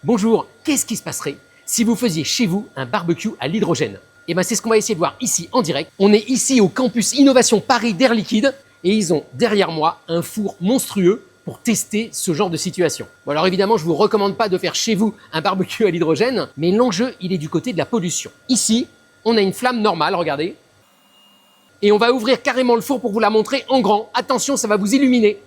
Bonjour, qu'est-ce qui se passerait si vous faisiez chez vous un barbecue à l'hydrogène? Eh bien, c'est ce qu'on va essayer de voir ici en direct. On est ici au campus Innovation Paris d'Air Liquide et ils ont derrière moi un four monstrueux pour tester ce genre de situation. Bon, alors évidemment, je ne vous recommande pas de faire chez vous un barbecue à l'hydrogène, mais l'enjeu, il est du côté de la pollution. Ici, on a une flamme normale, regardez. Et on va ouvrir carrément le four pour vous la montrer en grand. Attention, ça va vous illuminer.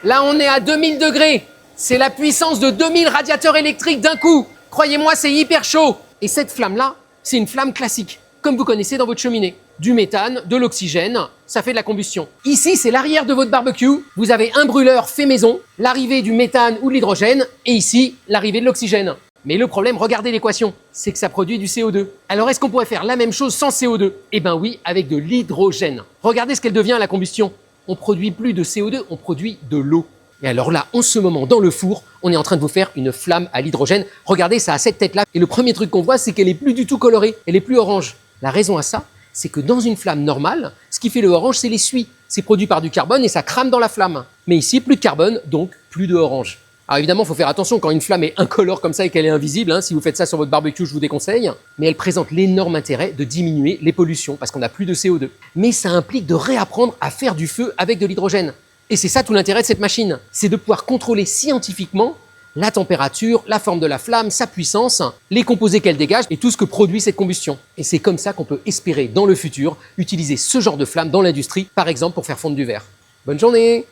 Là, on est à 2000 degrés. C'est la puissance de 2000 radiateurs électriques d'un coup. Croyez-moi, c'est hyper chaud. Et cette flamme-là, c'est une flamme classique, comme vous connaissez dans votre cheminée. Du méthane, de l'oxygène, ça fait de la combustion. Ici, c'est l'arrière de votre barbecue. Vous avez un brûleur fait maison, l'arrivée du méthane ou de l'hydrogène, et ici, l'arrivée de l'oxygène. Mais le problème, regardez l'équation, c'est que ça produit du CO2. Alors est-ce qu'on pourrait faire la même chose sans CO2? Eh bien oui, avec de l'hydrogène. Regardez ce qu'elle devient à la combustion. On produit plus de CO2, on produit de l'eau. Et alors là, en ce moment, dans le four, on est en train de vous faire une flamme à l'hydrogène. Regardez, ça a cette tête-là. Et le premier truc qu'on voit, c'est qu'elle est plus du tout colorée. Elle est plus orange. La raison à ça, c'est que dans une flamme normale, ce qui fait le orange, c'est les suies. C'est produit par du carbone et ça crame dans la flamme. Mais ici, plus de carbone, donc plus de orange. Alors évidemment, il faut faire attention quand une flamme est incolore comme ça et qu'elle est invisible. Si vous faites ça sur votre barbecue, je vous déconseille. Mais elle présente l'énorme intérêt de diminuer les pollutions parce qu'on n'a plus de CO2. Mais ça implique de réapprendre à faire du feu avec de l'hydrogène. Et c'est ça tout l'intérêt de cette machine. C'est de pouvoir contrôler scientifiquement la température, la forme de la flamme, sa puissance, les composés qu'elle dégage et tout ce que produit cette combustion. Et c'est comme ça qu'on peut espérer dans le futur utiliser ce genre de flamme dans l'industrie, par exemple pour faire fondre du verre. Bonne journée!